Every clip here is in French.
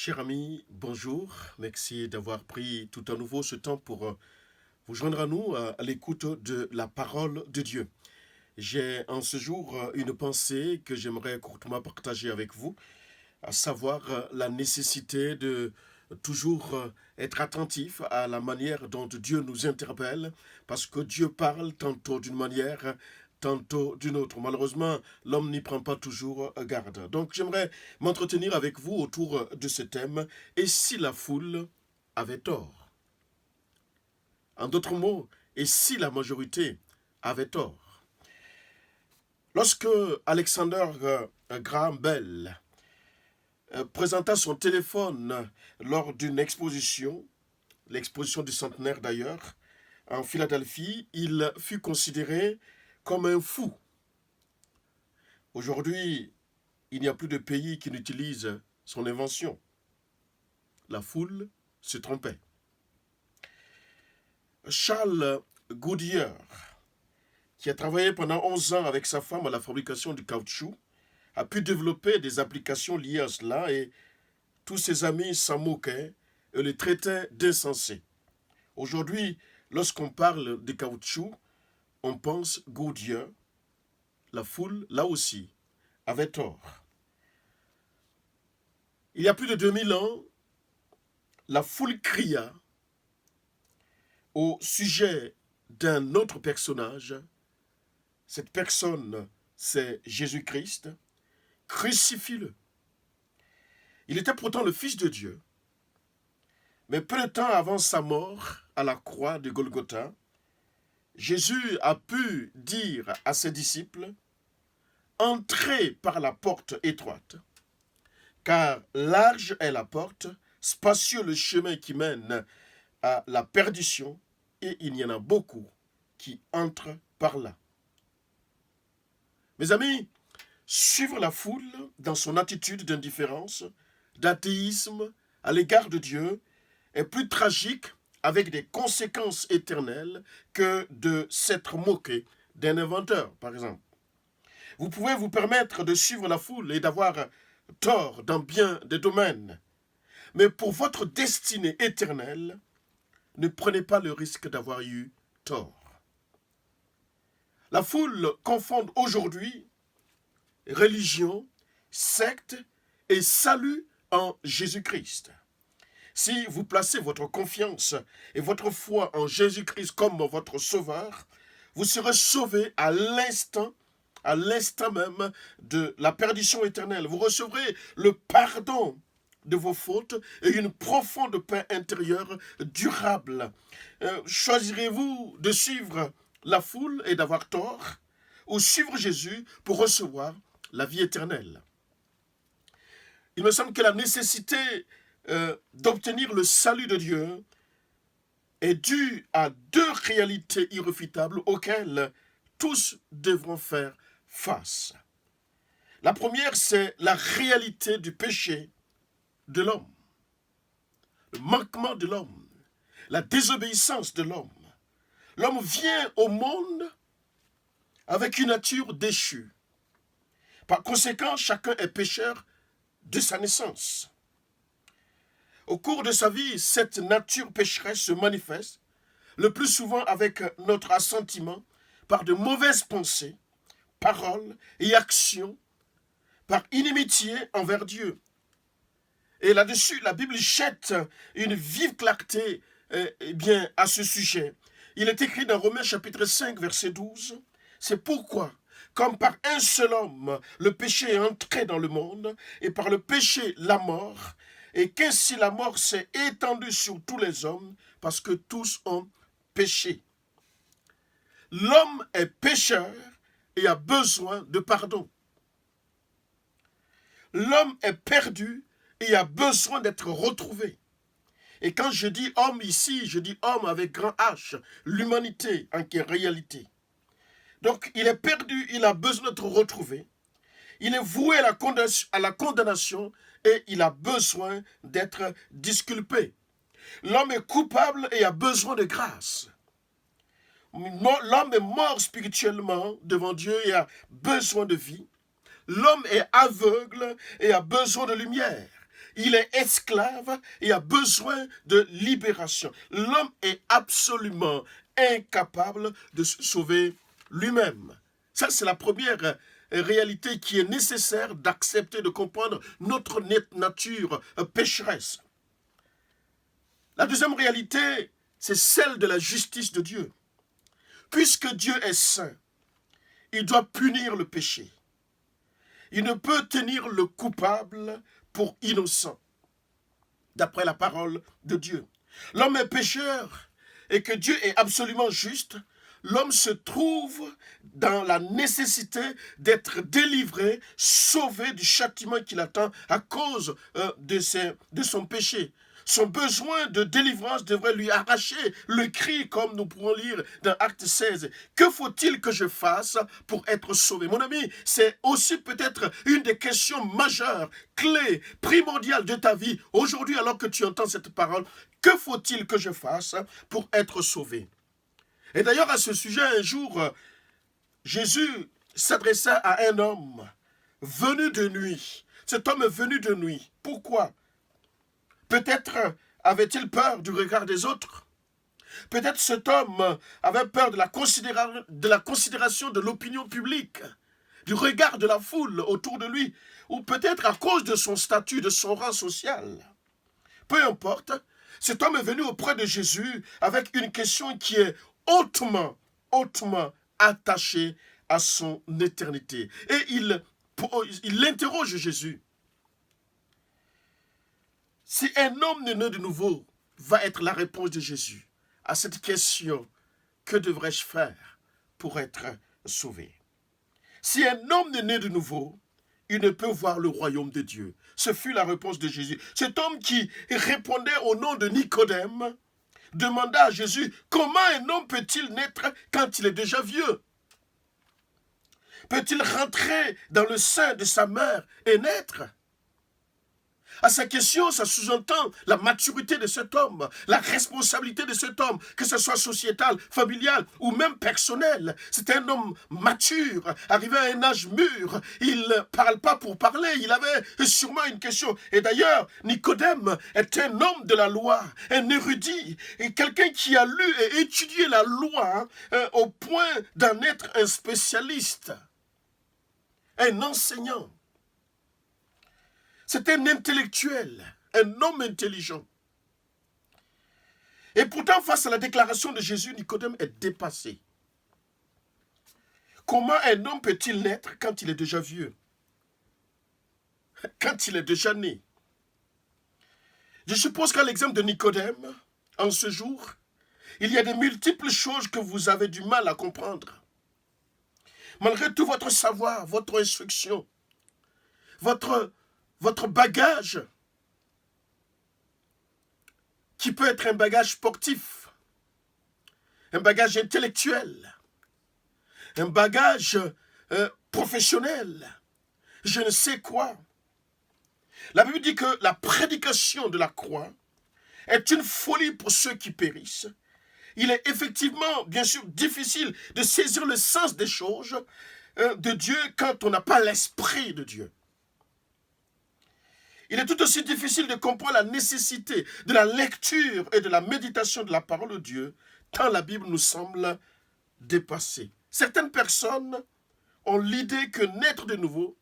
Cher ami, bonjour. Merci d'avoir pris tout à nouveau ce temps pour vous joindre à nous à l'écoute de la parole de Dieu. J'ai en ce jour une pensée que j'aimerais courtement partager avec vous, à savoir la nécessité de toujours être attentif à la manière dont Dieu nous interpelle, parce que Dieu parle tantôt d'une manière, tantôt d'une autre. Malheureusement, l'homme n'y prend pas toujours garde. Donc j'aimerais m'entretenir avec vous autour de ce thème. Et si la foule avait tort? En d'autres mots, et si la majorité avait tort? Lorsque Alexander Graham Bell présenta son téléphone lors d'une exposition, l'exposition du centenaire d'ailleurs, en Philadelphie, il fut considéré comme un fou. Aujourd'hui, il n'y a plus de pays qui n'utilise son invention. La foule se trompait. Charles Goodyear, qui a travaillé pendant 11 ans avec sa femme à la fabrication du caoutchouc, a pu développer des applications liées à cela et tous ses amis s'en moquaient et le traitaient d'insensé. Aujourd'hui, lorsqu'on parle de caoutchouc, on pense Goodyear. La foule, là aussi, avait tort. Il y a plus de 2000 ans, la foule cria au sujet d'un autre personnage. Cette personne, c'est Jésus-Christ. Crucifie-le. Il était pourtant le Fils de Dieu. Mais peu de temps avant sa mort à la croix de Golgotha, Jésus a pu dire à ses disciples: « Entrez par la porte étroite, car large est la porte, spacieux le chemin qui mène à la perdition, et il y en a beaucoup qui entrent par là. » Mes amis, suivre la foule dans son attitude d'indifférence, d'athéisme à l'égard de Dieu est plus tragique avec des conséquences éternelles que de s'être moqué d'un inventeur, par exemple. Vous pouvez vous permettre de suivre la foule et d'avoir tort dans bien des domaines. Mais pour votre destinée éternelle, ne prenez pas le risque d'avoir eu tort. La foule confond aujourd'hui religion, secte et salut en Jésus-Christ. Si vous placez votre confiance et votre foi en Jésus-Christ comme votre sauveur, vous serez sauvé à l'instant même de la perdition éternelle. Vous recevrez le pardon de vos fautes et une profonde paix intérieure durable. Choisirez-vous de suivre la foule et d'avoir tort, ou suivre Jésus pour recevoir la vie éternelle? Il me semble que la nécessité d'obtenir le salut de Dieu est due à deux réalités irréfutables auxquelles tous devront faire face. La première, c'est la réalité du péché de l'homme, le manquement de l'homme, la désobéissance de l'homme. L'homme vient au monde avec une nature déchue. Par conséquent, chacun est pécheur de sa naissance. Au cours de sa vie, cette nature pécheresse se manifeste, le plus souvent avec notre assentiment, par de mauvaises pensées, paroles et actions, par inimitié envers Dieu. Et là-dessus, la Bible jette une vive clarté à ce sujet. Il est écrit dans Romains chapitre 5, verset 12, « C'est pourquoi, comme par un seul homme, le péché est entré dans le monde, et par le péché, la mort, et qu'ainsi la mort s'est étendue sur tous les hommes, parce que tous ont péché. » L'homme est pécheur et a besoin de pardon. L'homme est perdu et a besoin d'être retrouvé. Et quand je dis homme ici, je dis homme avec grand H, l'humanité en qui est réalité. Donc il est perdu, il a besoin d'être retrouvé. Il est voué à la condamnation et il a besoin d'être disculpé. L'homme est coupable et a besoin de grâce. L'homme est mort spirituellement devant Dieu et a besoin de vie. L'homme est aveugle et a besoin de lumière. Il est esclave et a besoin de libération. L'homme est absolument incapable de se sauver lui-même. Ça, c'est la première réalité qui est nécessaire d'accepter, de comprendre notre nature pécheresse. La deuxième réalité, c'est celle de la justice de Dieu. Puisque Dieu est saint, il doit punir le péché. Il ne peut tenir le coupable pour innocent, d'après la parole de Dieu. L'homme est pécheur et que Dieu est absolument juste. L'homme se trouve dans la nécessité d'être délivré, sauvé du châtiment qui l'attend à cause de son péché. Son besoin de délivrance devrait lui arracher le cri, comme nous pourrons lire dans Acte 16. Que faut-il que je fasse pour être sauvé? Mon ami, c'est aussi peut-être une des questions majeures, clés, primordiales de ta vie. Aujourd'hui, alors que tu entends cette parole, que faut-il que je fasse pour être sauvé? Et d'ailleurs, à ce sujet, un jour, Jésus s'adressa à un homme venu de nuit. Cet homme est venu de nuit. Pourquoi? Peut-être avait-il peur du regard des autres. Peut-être cet homme avait peur de la considération de l'opinion publique, du regard de la foule autour de lui, ou peut-être à cause de son statut, de son rang social. Peu importe, cet homme est venu auprès de Jésus avec une question qui est hautement attachée à son éternité. Et il interroge Jésus. Si un homme n'est né de nouveau, va être la réponse de Jésus à cette question, que devrais-je faire pour être sauvé? Si un homme n'est né de nouveau, il ne peut voir le royaume de Dieu. Ce fut la réponse de Jésus. Cet homme qui répondait au nom de Nicodème demanda à Jésus, comment un homme peut-il naître quand il est déjà vieux? Peut-il rentrer dans le sein de sa mère et naître? À sa question, ça sous-entend la maturité de cet homme, la responsabilité de cet homme, que ce soit sociétal, familial ou même personnel. C'est un homme mature, arrivé à un âge mûr. Il ne parle pas pour parler, il avait sûrement une question. Et d'ailleurs, Nicodème est un homme de la loi, un érudit, et quelqu'un qui a lu et étudié la loi au point d'en être un spécialiste, un enseignant. C'est un intellectuel, un homme intelligent. Et pourtant, face à la déclaration de Jésus, Nicodème est dépassé. Comment un homme peut-il naître quand il est déjà vieux? Quand il est déjà né? Je suppose qu'à l'exemple de Nicodème, en ce jour, il y a de multiples choses que vous avez du mal à comprendre. Malgré tout votre savoir, votre instruction, votre bagage, qui peut être un bagage sportif, un bagage intellectuel, un bagage professionnel, je ne sais quoi. La Bible dit que la prédication de la croix est une folie pour ceux qui périssent. Il est effectivement, bien sûr, difficile de saisir le sens des choses de Dieu quand on n'a pas l'esprit de Dieu. Il est tout aussi difficile de comprendre la nécessité de la lecture et de la méditation de la parole de Dieu, tant la Bible nous semble dépassée. Certaines personnes ont l'idée que naître de nouveau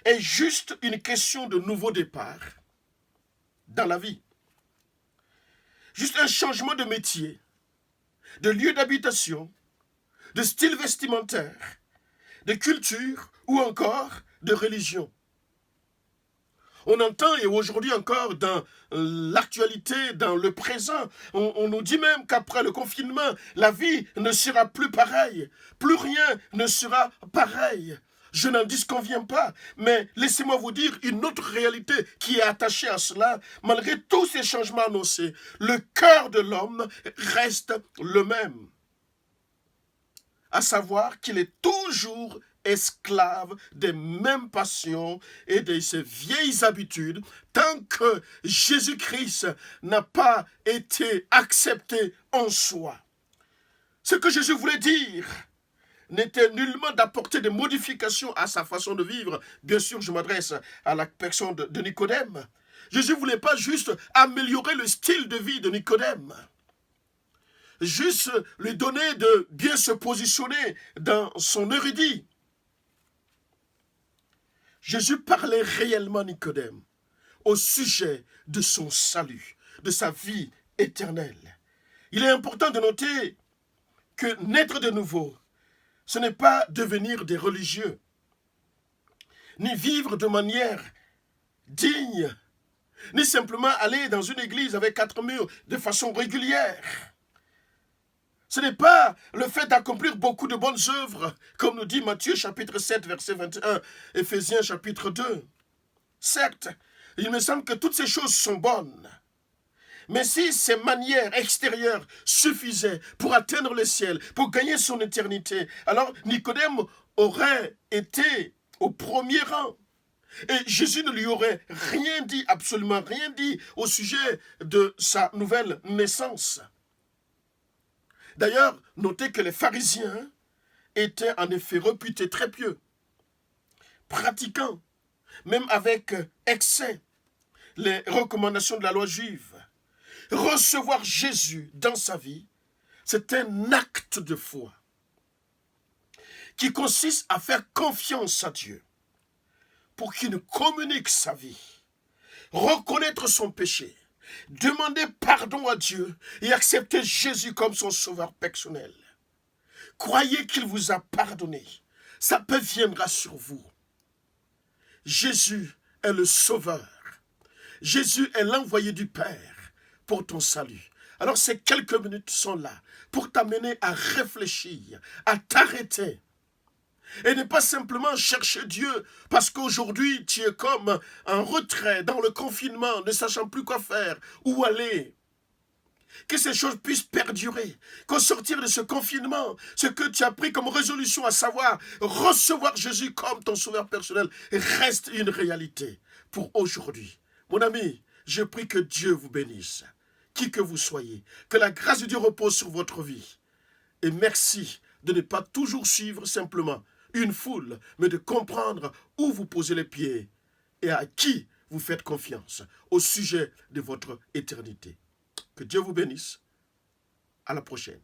est juste une question de nouveau départ dans la vie. Juste un changement de métier, de lieu d'habitation, de style vestimentaire, de culture ou encore de religion. On entend, et aujourd'hui encore dans l'actualité, dans le présent, on nous dit même qu'après le confinement, la vie ne sera plus pareille. Plus rien ne sera pareil. Je n'en disconviens pas, mais laissez-moi vous dire une autre réalité qui est attachée à cela. Malgré tous ces changements annoncés, le cœur de l'homme reste le même. À savoir qu'il est toujours esclave des mêmes passions et de ces vieilles habitudes, tant que Jésus-Christ n'a pas été accepté en soi. Ce que Jésus voulait dire n'était nullement d'apporter des modifications à sa façon de vivre. Bien sûr, je m'adresse à la personne de Nicodème. Jésus ne voulait pas juste améliorer le style de vie de Nicodème, juste lui donner de bien se positionner dans son érudit. Jésus parlait réellement à Nicodème au sujet de son salut, de sa vie éternelle. Il est important de noter que naître de nouveau, ce n'est pas devenir des religieux, ni vivre de manière digne, ni simplement aller dans une église avec 4 murs de façon régulière. Ce n'est pas le fait d'accomplir beaucoup de bonnes œuvres, comme nous dit Matthieu chapitre 7, verset 21, Éphésiens chapitre 2. Certes, il me semble que toutes ces choses sont bonnes. Mais si ces manières extérieures suffisaient pour atteindre le ciel, pour gagner son éternité, alors Nicodème aurait été au premier rang. Et Jésus ne lui aurait rien dit, absolument rien dit, au sujet de sa nouvelle naissance. D'ailleurs, notez que les pharisiens étaient en effet réputés très pieux, pratiquant, même avec excès, les recommandations de la loi juive. Recevoir Jésus dans sa vie, c'est un acte de foi qui consiste à faire confiance à Dieu pour qu'il nous communique sa vie, reconnaître son péché, demander pardon à Dieu et accepter Jésus comme son sauveur personnel. Croyez qu'il vous a pardonné. Sa paix viendra sur vous. Jésus est le sauveur. Jésus est l'envoyé du Père pour ton salut. Alors ces quelques minutes sont là pour t'amener à réfléchir, à t'arrêter. Et ne pas simplement chercher Dieu parce qu'aujourd'hui tu es comme en retrait dans le confinement, ne sachant plus quoi faire, où aller. Que ces choses puissent perdurer, qu'au sortir de ce confinement, ce que tu as pris comme résolution, à savoir recevoir Jésus comme ton sauveur personnel, reste une réalité pour aujourd'hui. Mon ami, je prie que Dieu vous bénisse, qui que vous soyez, que la grâce de Dieu repose sur votre vie. Et merci de ne pas toujours suivre simplement une foule, mais de comprendre où vous posez les pieds et à qui vous faites confiance au sujet de votre éternité. Que Dieu vous bénisse. À la prochaine.